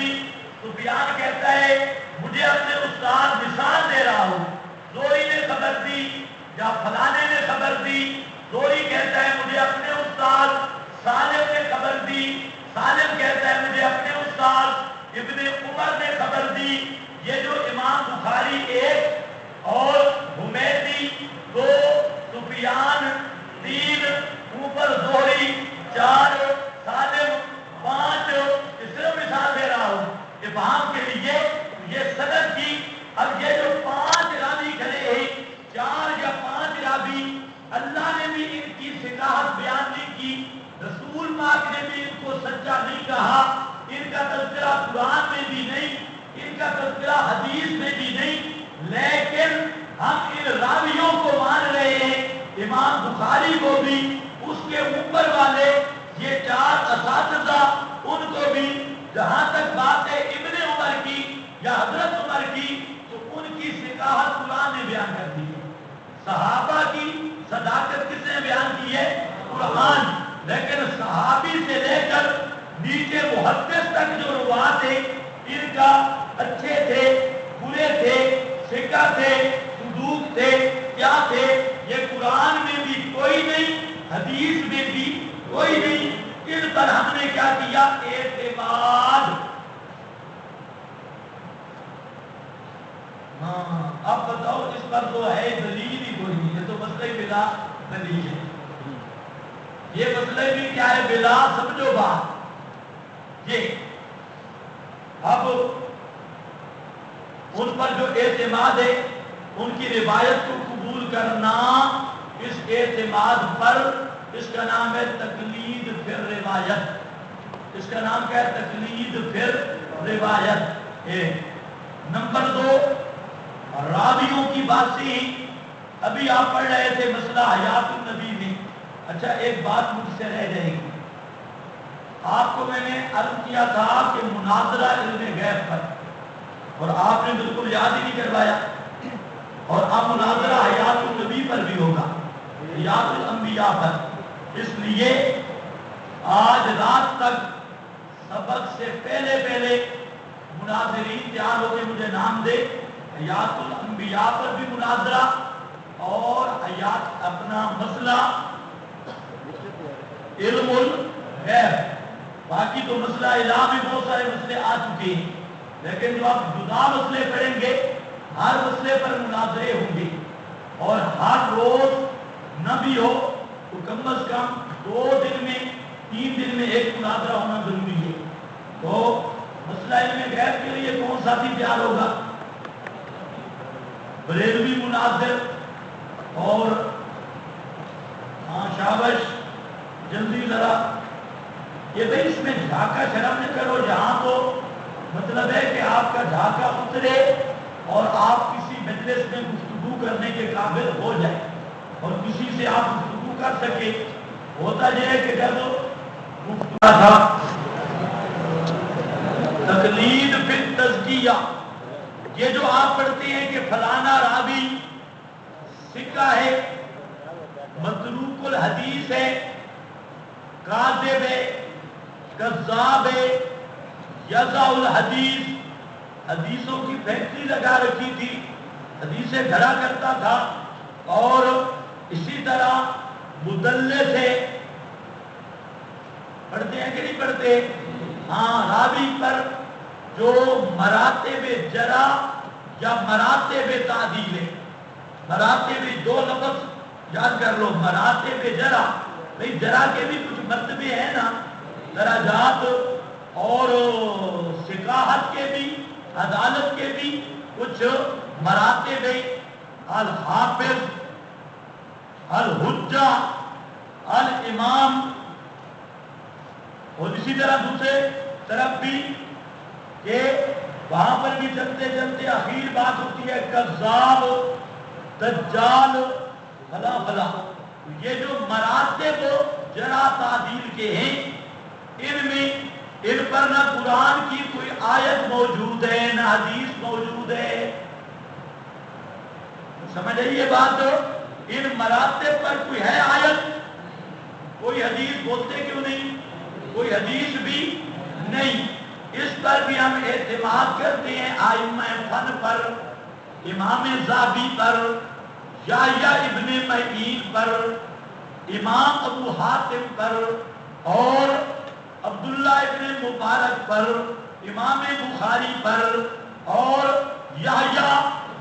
دی. سفیان کہتا ہے مجھے اپنے استاد مثال دے رہا ہوں. زہری نے خبر دی یا فلانے نے خبر دی. زہری کہتا ہے مجھے اپنے استاد. سالم نے خبر دی. سالم کہتا ہے مجھے اپنے استاد. ابن عمر نے خبر دی. یہ جو امام بخاری ایک اور حمیدی دو، سفیان تین، اوپر زہری چار، سالم پانچ، اس سے مثال دے رہا ہوں ابہام کے لیے. یہ سند کی اب یہ جو پانچ راوی کھڑے ہیں، چار یا پانچ راوی، اللہ نے بھی ان کی صحاحت بیان نہیں کی، رسول پاک نے بھی ان کو سچا نہیں کہا، ان کا تذکرہ قرآن میں بھی نہیں، ان کا تذکرہ حدیث میں بھی نہیں، لیکن ہم ان راویوں کو مان رہے ہیں. امام بخاری کو بھی، اس کے اوپر والے یہ چار اساتذہ، ان کو بھی. جہاں تک بات ہے ابن عمر کی یا حضرت عمر کی، تو ان کی صحاحت قرآن نے بیان کر دی ہے. صحابہ کی صداقت کس نے بیان کی ہے؟ قرآن. لیکن صحابی سے لے کر نیچے محدث تک جو روات ہیں، ان کا اچھے تھے، برے تھے، ثقہ تھے، صدوق تھے، کیا تھے، یہ قرآن میں بھی کوئی نہیں، حدیث میں بھی کوئی نہیں. ان پر ہم نے کیا کیا؟ اعتماد. ہاں اب بتاؤ اس پر تو ہے دلیل ہی کوئی نہیں. یہ تو مسئلہ بلا دلیل ہے. یہ مسئلہ بھی کیا ہے؟ بلا سمجھو بات. یہ اب ان پر جو اعتماد ہے، ان کی روایت کو قبول کرنا، اس اعتماد پر اس کا نام ہے تقلید پھر روایت. اس کا نام کیا ہے؟ تقلید پھر روایت. نمبر دو، راویوں کی باتیں ابھی آپ پڑھ رہے تھے مسئلہ حیات النبی میں. اچھا ایک بات مجھ سے رہ جائے گی. آپ کو میں نے عرض کیا تھا کہ مناظرہ علم غیب پر، اور آپ نے بالکل یاد ہی نہیں کروایا. اور اب مناظرہ حیات النبی پر بھی ہوگا، حیات الانبیاء پر. اس لیے آج رات تک سبق سے پہلے پہلے مناظرین تیار ہو کے مجھے نام دے. حیات الانبیاء پر بھی مناظرہ اور حیات اپنا مسئلہ علم الغیب. باقی تو مسئلہ الہ میں بہت سارے مسئلے آ چکے ہیں، لیکن جو آپ جدا مسئلے پڑھیں گے، ہر مسئلے پر مناظرے ہوں گے. اور ہر روز نہ بھی ہو تو کم از کم 2 دن میں 3 دن میں ایک مناظرہ ہونا ضروری ہے. تو مسئلہ علم غیب کے لیے کون ساتھی تیار ہوگا؟ بریلوی مناظر. اور ہاں شابش، جلدی ذرا. یہ بھائی اس میں جھاکا شرم نہ کرو. جہاں تو مطلب ہے کہ آپ کا جھاکا اترے اور آپ کسی مجلس میں گفتگو کرنے کے قابل ہو جائے اور کسی سے آپ گفتگو کر سکے. ہوتا یہ ہے کہ جب گفتگو تھا تقلید فی التزکیہ، یہ جو آپ پڑھتے ہیں کہ فلانا راوی ثقہ ہے، متروک الحدیث ہے، کاذب ہے، کذاب ہے، یضع الحدیث، حدیثوں کی فیکٹری لگا رکھی تھی، حدیثیں گھڑا کرتا تھا. اور اسی طرح مدلس ہے. پڑھتے ہیں کہ نہیں پڑھتے؟ ہاں، راوی پر جو مراتب جرح یا مراتب تعدیل ہے. مراتب 2 لفظ یاد کر لو. مراتب جرح، بھئی جرح کے بھی کچھ مرتبے ہیں نا، درجات. اور ثقاحت کے بھی، عدالت کے بھی کچھ مراتب ہیں. الحافظ، الحجہ، الامام. اور اسی طرح دوسرے طرف بھی کہ وہاں پر بھی چلتے چلتے اخیر بات ہوتی ہے کذاب، دجال، فلا فلا. یہ جو مراتب جرح تعدیل کے ہیں، ان پر نہ قرآن کی کوئی آیت موجود ہے نہ حدیث موجود ہے. سمجھ آئی یہ بات؟ ان مراتب پر کوئی ہے آیت؟ کوئی حدیث؟ بولتے کیوں نہیں؟ کوئی حدیث بھی نہیں. اس پر بھی ہم اعتماد کرتے ہیں ائمہ فن پر، امام ذہبی پر، یحییٰ ابن معین پر، امام ابو حاتم پر، اور عبداللہ ابن مبارک پر، امام بخاری پر، اور یحییٰ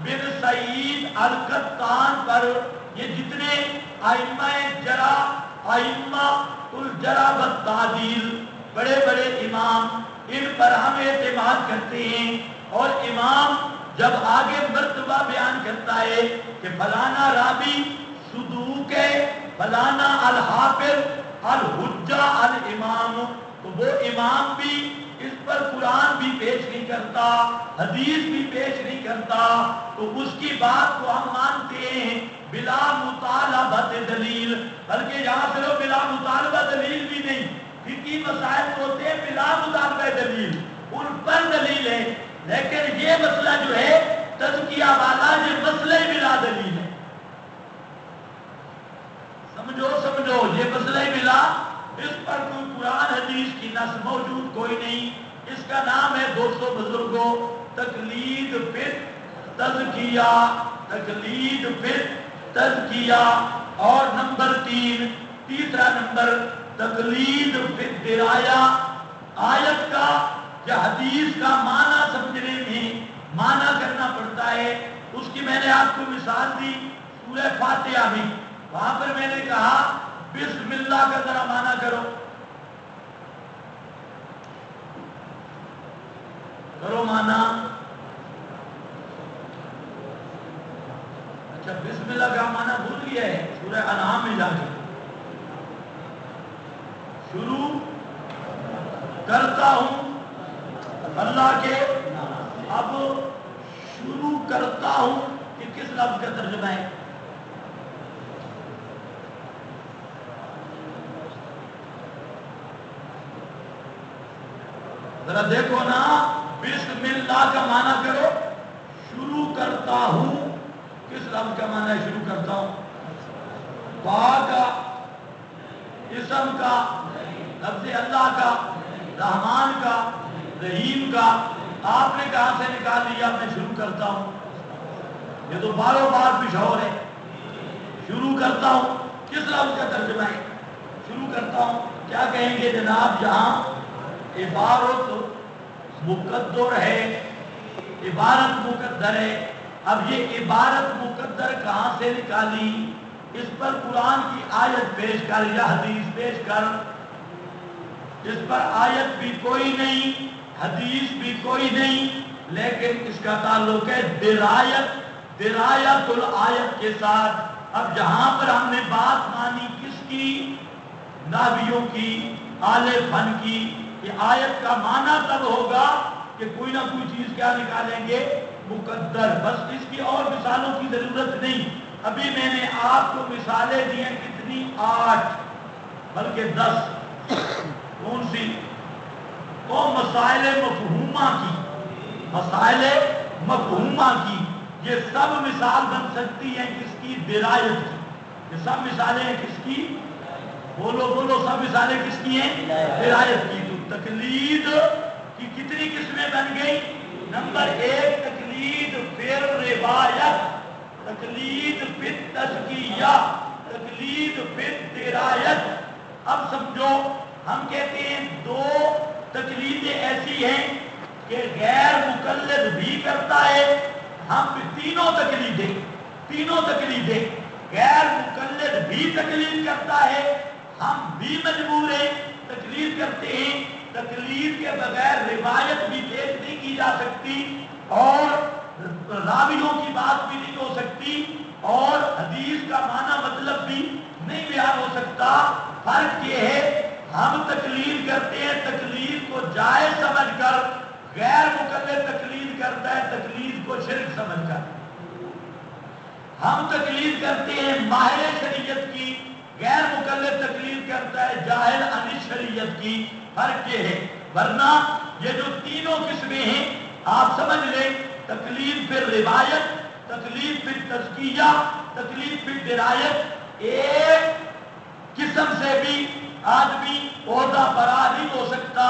بن سعید القطان پر. یہ جتنے ائمہ جرح، ائمہ الجرح والتعدیل، بڑے بڑے امام، ان پر ہم اعتماد کرتے ہیں. اور امام جب آگے مرتبہ بیان کرتا ہے کہ فلانا راوی صدوق ہے، فلانا الحافظ الحجہ الامام، تو وہ امام بھی اس پر قرآن بھی پیش نہیں کرتا، حدیث بھی پیش نہیں کرتا، تو اس کی بات کو ہم مانتے ہیں بلا مطالبہ دلیل. بلکہ یہاں سے لو بلا مطالبہ دلیل بھی نہیں، فقہی مسائل ہوتے ہیں بلا مطالبہ دلیل، ان پر دلیل ہے. لیکن یہ مسئلہ جو ہے تزکیہ والا، یہ مسئلہ بلا دلیل ہے. سمجھو یہ مسئلہ بلا، اس پر کوئی قرآن حدیث کی نص موجود کوئی نہیں. اس کا نام ہے دوستو بزرگوں تقلید فی تزکیہ، تقلید فی تزکیہ. اور نمبر 3، تیسرا نمبر تقلید فی درایہ. آیت کا یا حدیث کا معنی سمجھنے میں معنی کرنا پڑتا ہے. اس کی میں نے آپ کو مثال دی سورہ فاتحہ میں. وہاں پر میں نے کہا بسم اللہ کا ذرا معنی کرو معنی. اچھا بسم اللہ کا معنی بھول گیا ہے. سورہ انعام میں جا کے شروع کرتا ہوں اللہ کے. اب شروع کرتا ہوں کہ کس لفظ کا ترجمہ ہے؟ ذرا دیکھو نا، بسم اللہ کا معنی کرو شروع کرتا ہوں، کس لفظ کا معنی ہے شروع کرتا ہوں؟ با کا، اسم کا، لفظ اللہ کا، رحمان کا، رحیم کا. آپ نے کہاں سے نکال لیا میں شروع کرتا ہوں؟ یہ تو باروں بار پشور ہے. شروع کرتا ہوں کس لفظ کا ترجمہ ہے؟ شروع کرتا ہوں. کیا کہیں گے جناب؟ یہاں عبارت مقدر ہے، عبارت مقدر ہے. اب یہ عبارت مقدر کہاں سے نکالی؟ اس پر قرآن کی آیت پیش کر یا حدیث پیش کر. اس پر آیت بھی کوئی نہیں، حدیث بھی کوئی نہیں، لیکن اس کا تعلق ہے درایت الآیت کے ساتھ. اب جہاں پر ہم نے بات مانی کس کی؟ نحویوں کی، اہل فن کی. یہ آیت کا معنی تب ہوگا کہ کوئی نہ کوئی چیز کیا نکالیں گے؟ مقدر. بس اس کی اور مثالوں کی ضرورت نہیں. ابھی میں نے آپ کو مثالیں دی ہیں کتنی؟ 8 بلکہ 10. کون سی؟ وہ مسائل مفہومہ کی، مسائل مفہومہ کی. یہ سب مثال بن سکتی ہیں کس کی؟ درایت کی. یہ سب مثالیں ہیں کس کی؟ بولو سب مثالیں کس کی ہیں؟ درایت کی. تو تقلید کی کتنی قسمیں بن گئی؟ نمبر 1 تقلید فی روایت، تقلید فی تزکیہ، تقلید فی درایت. اب سمجھو، ہم کہتے ہیں 2 تقلیدیں ایسی ہیں کہ غیر مقلد بھی کرتا ہے. ہم تینوں تقلیدیں غیر مقلد بھی تقلید کرتا ہے، ہم بھی مجبور ہیں تقلید کرتے ہیں. تقلید کے بغیر روایت بھی پیش نہیں کی جا سکتی، اور راویوں کی بات بھی نہیں ہو سکتی، اور حدیث کا معنی مطلب بھی نہیں بیان ہو سکتا. فرق یہ ہے ہم تقلید کرتے ہیں تقلید کو جائز سمجھ کر، غیر مقلد تقلید کرتا ہے تقلید کو شرک سمجھ کر. ہم تقلید کرتے ہیں ماہر شریعت کی، غیر مقلد تقلید کرتا ہے جاہل عن شریعت کی. فرق یہ ہے. ورنہ یہ جو تینوں قسمیں ہیں آپ سمجھ لیں، تقلید پھر روایت، تقلید پھر تزکیہ، تقلید پھر درایت. ایک قسم سے بھی آدمی عہدہ برا نہیں ہو سکتا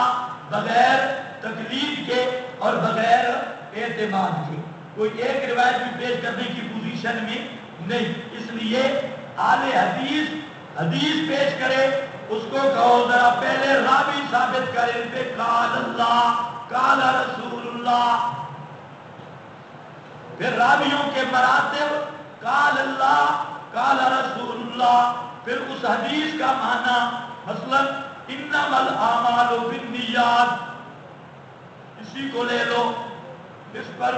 بغیر تقلید کے اور بغیر اعتماد کے، کوئی ایک روایت بھی پیش کرنے کی پوزیشن میں نہیں. اس لیے اہل حدیث پیش کرے اس کو کہو ذرا پہلے راوی ثابت کرے پہ قال اللہ قال رسول اللہ، پھر راویوں کے مراتب قال اللہ قال رسول اللہ، پھر اس حدیث کا معنی مثلا انما الاعمال بالنیات، اسی کو لے لو. اس پر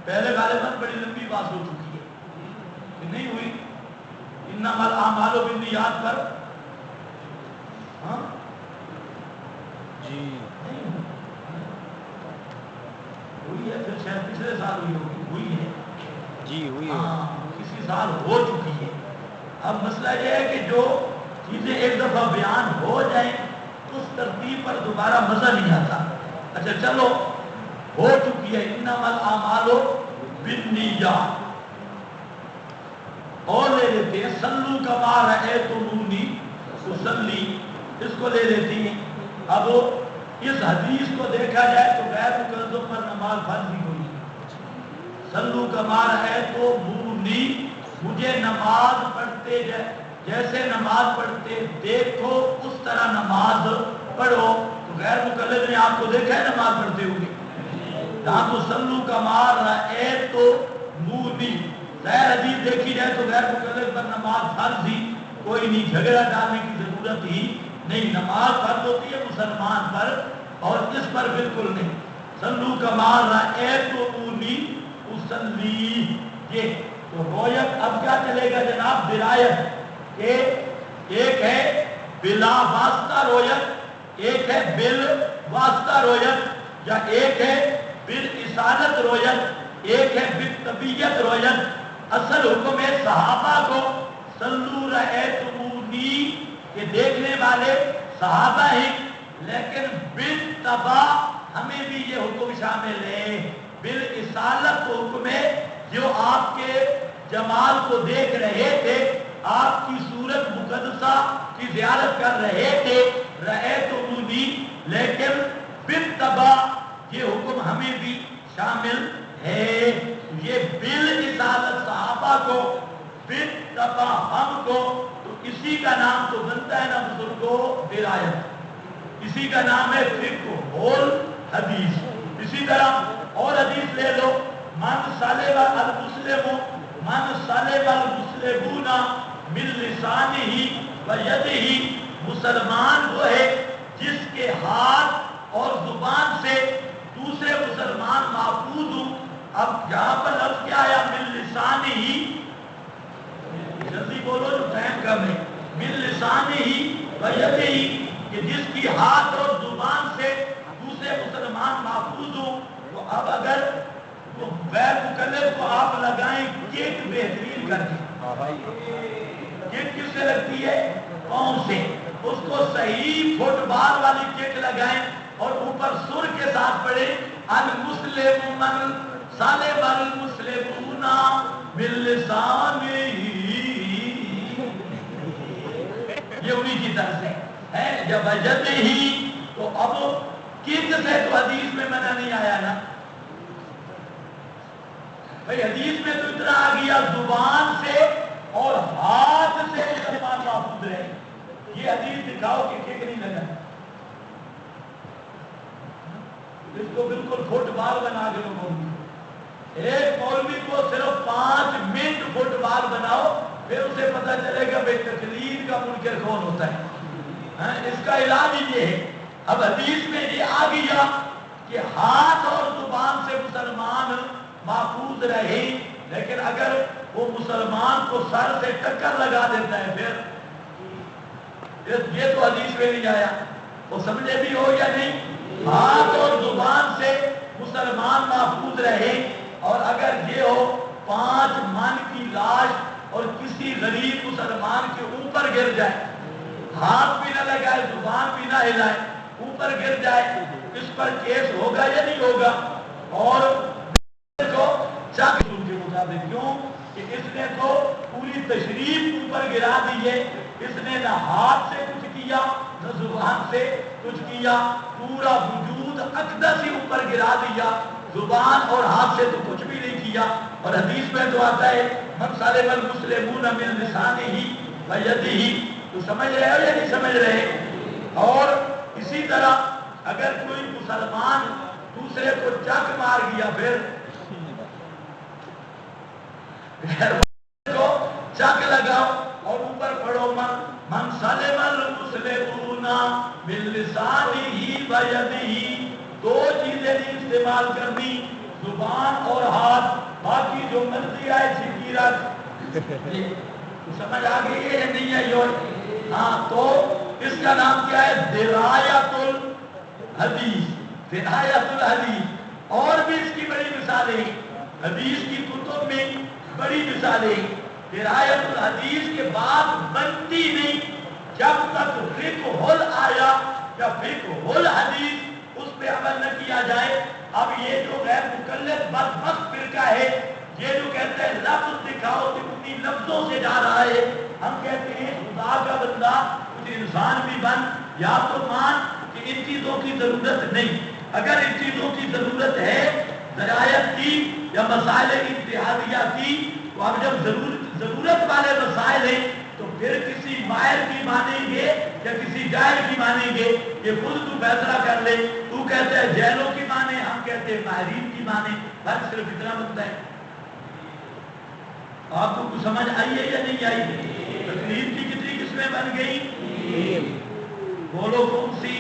پہلے غالباً بڑی لمبی بات ہو چکی ہے کہ نہیں ہوئی؟ انما الاعمال بالنیات پر جی ہوئی ہے، پھر شاید پچھلے سال ہوئی ہے جی ہوئی ہے. کسی سال ہو چکی ہے. اب مسئلہ یہ ہے کہ جو چیزیں ایک دفعہ بیان ہو جائیں اس ترتیب پر دوبارہ مزہ نہیں آتا. اچھا چلو ہو چکی ہے انما الاعمال بالنیات، اور لے لیتے ہیں سلو کما رأیتمونی اصلی، اس کو لے لیتی ہیں. اب اس حدیث کو دیکھا جائے تو غیر مقدسوں پر نماز فرض ہی ہوئی. سلو کما رأیتمونی، مجھے نماز پڑھتے جیسے نماز پڑھتے دیکھو اس طرح نماز پڑھو. تو غیر مقلد نے آپ کو دیکھا ہے نماز پڑھتے ہوئے؟ جہاں تو سلو کما رأیتمونی غیر حدیث دیکھی جائے تو غیر مقلد پر نماز فرض ہی کوئی نہیں، جھگڑا ڈالنے کی ضرورت ہی نہیں. نماز فرض ہوتی ہے مسلمان پر اور اس پر بالکل نہیں. سلو کما رأیتمونی اصلی، یہ تو رویت. اب کیا چلے گا جناب؟ درایت کہ ایک ہے بلا واسطہ رویت، ایک ہے بال واسطہ رویت، یا ایک ہے بالاسالت رویت، ایک ہے بالطبیعت رویت. اصل حکم ہے صحابہ کو سلو رأیتمونی، کہ دیکھنے والے صحابہ ہیں، لیکن بالطبع ہمیں بھی یہ حکم شامل ہے. بالاسالت حکم ہے جو آپ کے جمال کو دیکھ رہے تھے، آپ کی صورت مقدسہ کی زیارت کر رہے تھے رأیتمونی، لیکن بالطبع یہ حکم ہمیں بھی شامل ہے. یہ بالاسالت صحابہ کو، بالطبع ہم کو، تو اسی کا نام تو بنتا ہے نا بزرگوں درایت، اسی کا نام ہے فقہ الحدیث. اسی طرح اور حدیث لے لو، من سلم المسلم من سلم المسلمون من لسانہ و یدہ، مسلمان وہ ہے جس کے ہاتھ اور زبان سے دوسرے مسلمان محفوظ ہوں. اب یہاں پر لفظ کیا آیا؟ من لسانہ، جلدی بولو جو ٹائم کم ہے. من لسانہ و یدہ، کہ جس کی ہاتھ اور زبان سے دوسرے مسلمان محفوظ ہوں. تو اب اگر تو غیر مقلد کو آپ لگائیں کیک بہترین کر کے، کیک کس سے لگتی ہے؟ پاؤں سے. اس کو صحیح فٹ بال والی کیک لگائیں اور اوپر سر کے ساتھ پڑھیں المسلم من سلم المسلمون من لسانہ، یہ انہی کی طرف سے ہے. جب وجد ہی، تو اب کیک سے تو حدیث میں منع نہیں آیا نا بھائی. حدیث میں تو اتنا آ گیا زبان سے اور ہاتھ سے مسلمان محفوظ رہے. یہ حدیث دکھاؤ کہ کیک نہیں لگا. اس کو بالکل فٹ بال بنا کے مولوی، ایک مولوی کو صرف 5 منٹ فٹ بال بناؤ، پھر اسے پتا چلے گا بے تقلید کا منکر کون ہوتا ہے. اس کا علاج ہی یہ ہے. اب حدیث میں یہ آ گیا کہ ہاتھ اور زبان سے مسلمان محفوظ رہے، لیکن اگر وہ مسلمان کو سر سے ٹکر لگا دیتا ہے پھر یہ تو حدیث میں نہیں آیا. وہ سمجھے بھی ہو یا نہیں؟ ہاتھ اور زبان سے مسلمان محفوظ رہے، اور اگر یہ ہو 5 من کی لاش اور کسی غریب مسلمان کے اوپر گر جائے، ہاتھ بھی نہ لگائے زبان بھی نہ ہلائے، اوپر گر جائے، اس پر کیس ہوگا یا نہیں ہوگا؟ اور کو چاک کے مطابق، کیوں کہ اس نے تو پوری تشریف اوپر گرا دی ہے. اس نے نہ ہاتھ سے کچھ کیا نہ زبان سے کچھ کیا، پورا وجود الاقدس ہی اوپر گرا دیا، زبان اور ہاتھ سے تو کچھ بھی نہیں کیا. اور حدیث میں تو آتا ہے من سلم المسلمون من لسانہ و یدہ. تو سمجھ رہے ہو یا نہیں سمجھ رہے؟ اور اسی طرح اگر کوئی مسلمان دوسرے کو چک مار گیا پھر کو چک لگاؤ اور اوپر پڑھو من سلم المسلمون من لسانہ و یدہ. دو چیزیں نہیں استعمال کرنی، زبان اور ہاتھ، باقی جو مرضی آئے چھکی رکھ. سمجھ آ گئی ہے یا نہیں آئی؟ اور ہاں، تو اس کا نام کیا ہے؟ درایت الحدیث. درایت الحدیث. اور بھی اس کی بڑی مثالیں حدیث کی کتب میں، بڑی مثالیں. درایت الحدیث کے بعد بنتی نہیں جب تک فقہ آیا یا فقہ الحدیث اس پہ عمل نہ کیا جائے. اب یہ جو غیر مقلد بدبخت فرقہ ہے، یہ جو کہتا ہے لفظ دکھاؤ تو اتنی لفظوں سے جا رہا ہے. ہم کہتے ہیں خدا کا بندہ کچھ انسان بھی بن، یا تو مان کہ ان چیزوں کی ضرورت نہیں. اگر ان چیزوں کی ضرورت ہے، ذرائع کی یا مسائل اتحادیہ کی، تو اب جب ضرورت والے مسائل ہیں تو پھر کسی ماہر کی مانیں گے یا کسی جاہل کی مانیں گے؟ یہ خود تو فیصلہ کر لے. تو کہتے ہیں جہلوں کی مانیں، ہم کہتے ہیں ماہرین کی مانیں. فرق صرف اتنا بنتا ہے. آپ کو کچھ سمجھ آئی ہے یا نہیں آئی؟ تکلیف کی کتنی قسمیں بن گئی؟ بولو کون سی؟